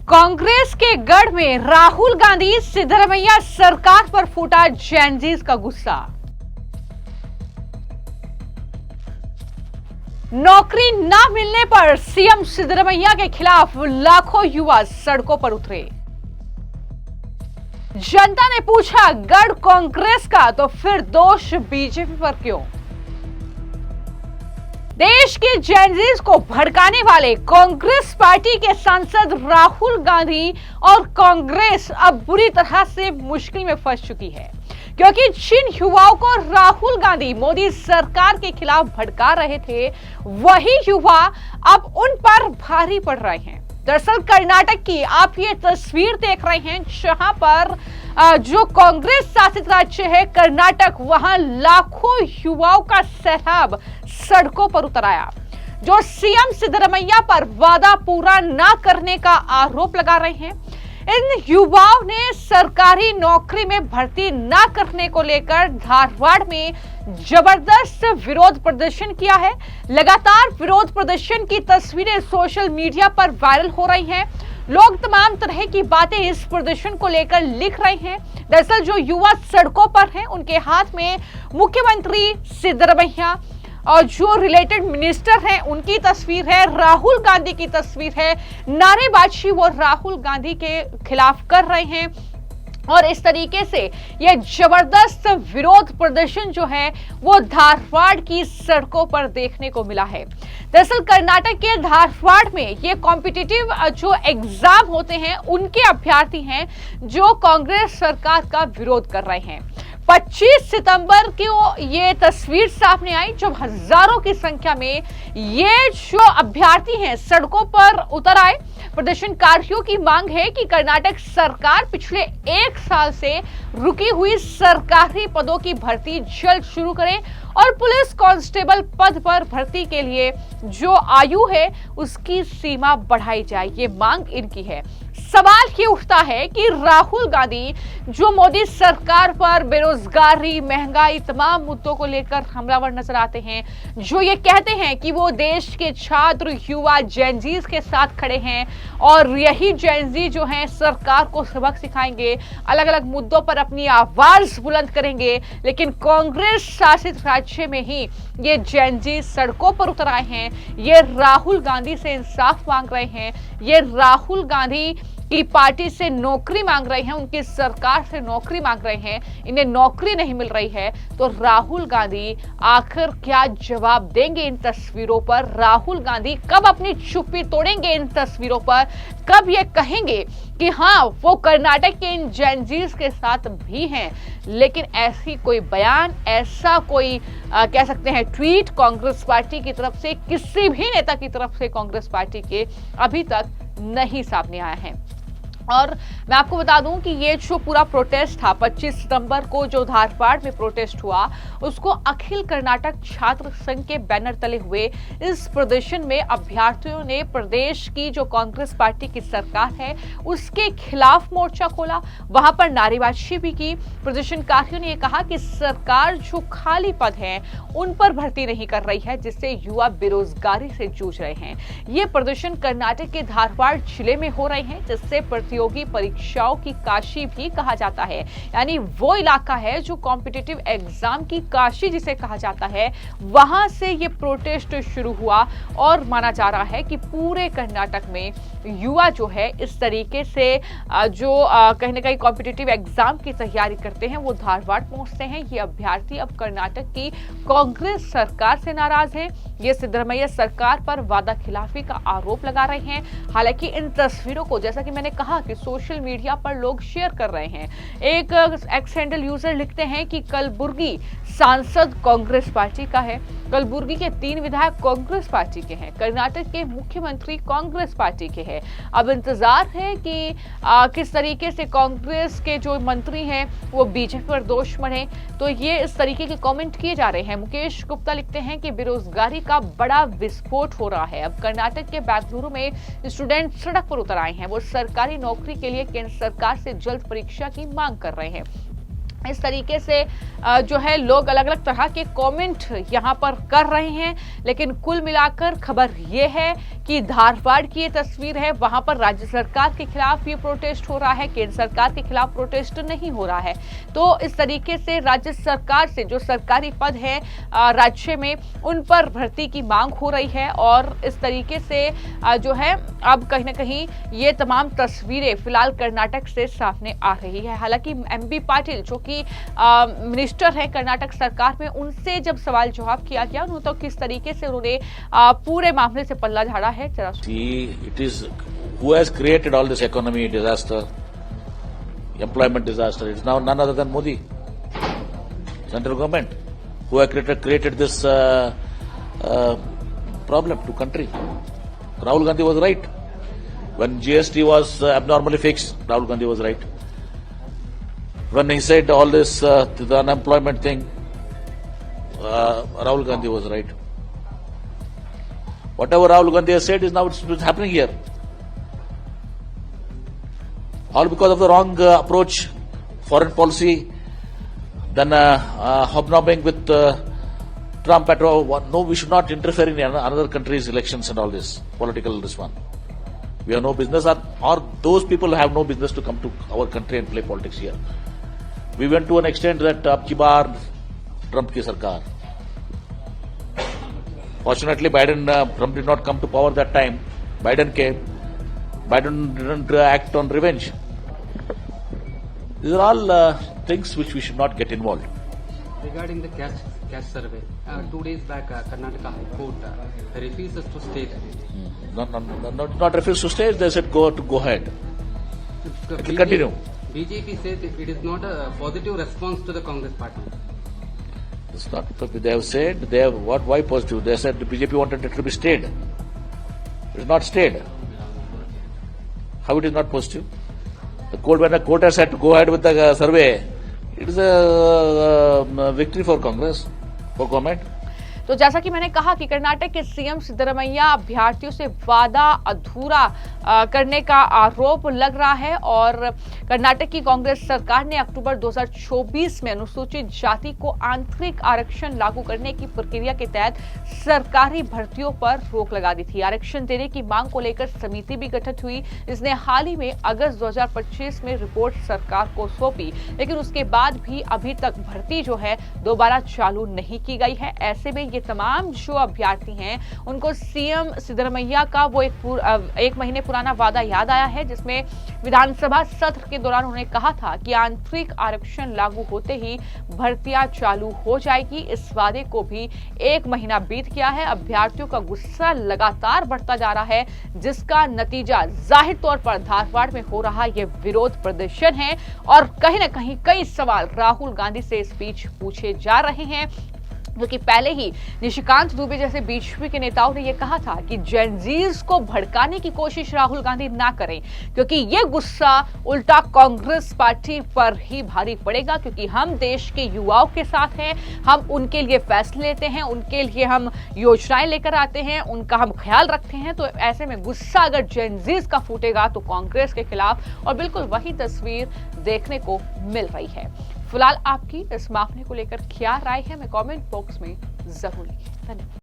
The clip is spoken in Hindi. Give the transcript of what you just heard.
कांग्रेस के गढ़ में राहुल गांधी सिद्धरमैया सरकार पर फूटा जैनजीज का गुस्सा। नौकरी न मिलने पर सीएम सिद्धरमैया के खिलाफ लाखों युवा सड़कों पर उतरे। जनता ने पूछा गढ़ कांग्रेस का तो फिर दोष बीजेपी पर क्यों? देश के जैनजीज को भड़काने वाले कांग्रेस पार्टी के सांसद राहुल गांधी और कांग्रेस अब बुरी तरह से मुश्किल में फंस चुकी है, क्योंकि जिन युवाओं को राहुल गांधी मोदी सरकार के खिलाफ भड़का रहे थे, वही युवा अब उन पर भारी पड़ रहे हैं। दरअसल कर्नाटक की आप ये तस्वीर देख रहे हैं, जहां पर जो कांग्रेस शासित राज्य है कर्नाटक, वहां लाखों युवाओं का सैलाब सड़कों पर उतर आया, जो सीएम सिद्धरमैया पर वादा पूरा न करने का आरोप लगा रहे हैं। इन युवाओं ने सरकारी नौकरी में भर्ती न करने को लेकर धारवाड़ में जबरदस्त विरोध प्रदर्शन किया है। लगातार विरोध प्रदर्शन की तस्वीरें सोशल मीडिया पर वायरल हो रही हैं। लोग तमाम तरह की बातें इस प्रदर्शन को लेकर लिख रहे हैं। दरअसल जो युवा सड़कों पर हैं, उनके हाथ में मुख्यमंत्री सिद्धरमैया और जो रिलेटेड मिनिस्टर हैं उनकी तस्वीर है, राहुल गांधी की तस्वीर है। नारेबाजी वो राहुल गांधी के खिलाफ कर रहे हैं और इस तरीके से यह जबरदस्त विरोध प्रदर्शन जो है वो धारवाड़ की सड़कों पर देखने को मिला है। दरअसल कर्नाटक के धारवाड़ में ये कॉम्पिटिटिव जो एग्जाम होते हैं, उनके अभ्यर्थी हैं जो कांग्रेस सरकार का विरोध कर रहे हैं। 25 सितंबर को ये तस्वीर सामने आई जब हजारों की संख्या में ये जो अभ्यर्थी हैं सड़कों पर उतर आए। प्रदर्शनकारियों की मांग है कि कर्नाटक सरकार पिछले 1 साल से रुकी हुई सरकारी पदों की भर्ती जल्द शुरू करे और पुलिस कांस्टेबल पद पर भर्ती के लिए जो आयु है उसकी सीमा बढ़ाई जाए। ये मांग इनकी है। सवाल ये उठता है कि राहुल गांधी जो मोदी सरकार पर बेरोजगारी, महंगाई, तमाम मुद्दों को लेकर हमलावर नजर आते हैं, जो ये कहते हैं कि वो देश के छात्र, युवा, जैनजीज के साथ खड़े हैं और यही जैनजी जो हैं सरकार को सबक सिखाएंगे, अलग अलग मुद्दों पर अपनी आवाज बुलंद करेंगे, लेकिन कांग्रेस शासित राज्य में ही ये जैनजी सड़कों पर उतर आए हैं। ये राहुल गांधी से इंसाफ मांग रहे हैं, ये राहुल गांधी की पार्टी से नौकरी मांग रहे हैं, उनकी सरकार से नौकरी मांग रहे हैं। इन्हें नौकरी नहीं मिल रही है तो राहुल गांधी आखिर क्या जवाब देंगे इन तस्वीरों पर? राहुल गांधी कब अपनी चुप्पी तोड़ेंगे इन तस्वीरों पर? कब ये कहेंगे कि हाँ वो कर्नाटक के इन जैनजीज के साथ भी हैं? लेकिन ऐसी कोई बयान, ऐसा कोई कह सकते हैं ट्वीट कांग्रेस पार्टी की तरफ से, किसी भी नेता की तरफ से कांग्रेस पार्टी के अभी तक नहीं सामने आया है। और मैं आपको बता दूं कि ये जो पूरा प्रोटेस्ट था 25 सितंबर को जो धारवाड़ में प्रोटेस्ट हुआ, उसको अखिल कर्नाटक छात्र संघ के बैनर तले हुए इस प्रदर्शन में अभ्यर्थियों ने प्रदेश की जो कांग्रेस पार्टी की सरकार है उसके खिलाफ मोर्चा खोला। वहां पर नारेबाजी भी की। प्रदर्शनकारियों ने कहा कि सरकार जो खाली पद है उन पर भर्ती नहीं कर रही है, जिससे युवा बेरोजगारी से जूझ रहे हैं। ये प्रदर्शन कर्नाटक के धारवाड़ जिले में हो रहे हैं, जिससे प्रतियोगी परीक्षाओं की काशी भी कहा जाता है। यानी वो इलाका है जो कॉम्पिटिटिव एग्जाम की काशी जिसे कहा जाता है, वहां से ये प्रोटेस्ट शुरू हुआ और माना जा रहा है कि पूरे कर्नाटक में युवा जो है इस तरीके से जो कहीं ना कहीं कॉम्पिटिटिव एग्जाम की तैयारी करते हैं वो धारवाड़ पहुंचते हैं। ये अभ्यर्थी अब कर्नाटक की कांग्रेस सरकार से नाराज हैं। ये सिद्धरमैया सरकार पर वादा खिलाफी का आरोप लगा रहे हैं। हालांकि इन तस्वीरों को, जैसा कि मैंने कहा, कि सोशल मीडिया पर लोग शेयर कर रहे हैं। एक एक्स हैंडल यूजर लिखते हैं कि कलबुर्गी सांसद कांग्रेस पार्टी का है, कलबुर्गी के 3 विधायक कांग्रेस पार्टी के हैं, कर्नाटक के मुख्यमंत्री कांग्रेस पार्टी के हैं। अब इंतजार है कि किस तरीके से कांग्रेस के जो मंत्री हैं वो बीजेपी पर दोष मढ़े। तो ये इस तरीके के कमेंट किए जा रहे हैं। मुकेश गुप्ता लिखते हैं कि बेरोजगारी का बड़ा विस्फोट हो रहा है। अब कर्नाटक के बेंगलुरु में स्टूडेंट सड़क पर उतर आए हैं। वो सरकारी नौकरी के लिए केंद्र सरकार से जल्द परीक्षा की मांग कर रहे हैं। इस तरीके से जो है लोग अलग अलग तरह के कमेंट यहाँ पर कर रहे हैं, लेकिन कुल मिलाकर खबर ये है कि धारवाड़ की ये तस्वीर है, वहां पर राज्य सरकार के खिलाफ ये प्रोटेस्ट हो रहा है, केंद्र सरकार के खिलाफ प्रोटेस्ट नहीं हो रहा है। तो इस तरीके से राज्य सरकार से जो सरकारी पद है राज्य में, उन पर भर्ती की मांग हो रही है और इस तरीके से जो है अब कहीं ना कहीं ये तमाम तस्वीरें फिलहाल कर्नाटक से सामने आ रही है। हालांकि एमबी पाटिल जो कि मिनिस्टर है कर्नाटक सरकार में, उनसे जब सवाल जवाब किया गया तो किस तरीके से उन्होंने पूरे मामले से पल्ला झाड़ा है, जरा it is who has created all this economy disaster, employment disaster. It's now none other than Modi, central government, who have created this problem to country. Rahul Gandhi was right. When GST was abnormally fixed, Rahul Gandhi was right. When he said all this, the unemployment thing, Rahul Gandhi was right. Whatever Rahul Gandhi has said is now it's happening here. All because of the wrong approach, foreign policy, then hobnobbing with Trump at all. No, we should not interfere in another country's elections and all this political this one. We have no business, or those people have no business to come to our country and play politics here. We went to an extent that ab ki baar Trump ki sarkar. Fortunately, Trump did not come to power that time. Biden came. Biden didn't act on revenge. These are all things which we should not get involved. Regarding the caste survey, 2 days back, Karnataka High Court refuses to state. Not refuse to stay. They said go ahead. Continue. BJP says it is not a positive response to the Congress party. It's not. They have said they have what? Why positive? They said the BJP wanted it to be stayed. It is not stayed. How it is not positive? When the court has said to go ahead with the survey, it is a victory for Congress, for government. तो जैसा कि मैंने कहा कि कर्नाटक के सीएम सिद्धरमैया अभ्यर्थियों से वादा अधूरा करने का आरोप लग रहा है और कर्नाटक की कांग्रेस सरकार ने अक्टूबर 2024 में अनुसूचित जाति को आंतरिक आरक्षण लागू करने की प्रक्रिया के तहत सरकारी भर्तियों पर रोक लगा दी थी। आरक्षण देने की मांग को लेकर समिति भी गठित हुई। इसने हाल ही में अगस्त 2025 में रिपोर्ट सरकार को सौंपी, लेकिन उसके बाद भी अभी तक भर्ती जो है दोबारा चालू नहीं की गई है। ऐसे में ये तमाम जो अभ्यर्थी हैं उनको सीएम सिद्धरमैया का वो एक महीने पुराना वादा याद आया है, जिसमें विधानसभा सत्र के दौरान उन्होंने कहा था कि आंतरिक आरक्षण लागू होते ही भर्तियां चालू हो जाएगी। इस वादे को भी 1 महीना बीत गया है। अभ्यर्थियों का गुस्सा लगातार बढ़ता जा रहा है, जिसका नतीजा जाहिर तौर पर धारवाड़ में हो रहा ये विरोध प्रदर्शन है और कहीं ना कहीं कई सवाल राहुल गांधी से इस बीच पूछे जा रहे हैं, क्योंकि पहले ही निशिकांत दुबे जैसे बीजेपी के नेताओं ने यह कहा था कि जेनजीज को भड़काने की कोशिश राहुल गांधी ना करें, क्योंकि ये गुस्सा उल्टा कांग्रेस पार्टी पर ही भारी पड़ेगा, क्योंकि हम देश के युवाओं के साथ हैं, हम उनके लिए फैसले लेते हैं, उनके लिए हम योजनाएं लेकर आते हैं, उनका हम ख्याल रखते हैं। तो ऐसे में गुस्सा अगर जेनजीज का फूटेगा तो कांग्रेस के खिलाफ, और बिल्कुल वही तस्वीर देखने को मिल रही है। फिलहाल आपकी इस मामले को लेकर क्या राय है, मैं कमेंट बॉक्स में जरूर लिखिए। धन्यवाद।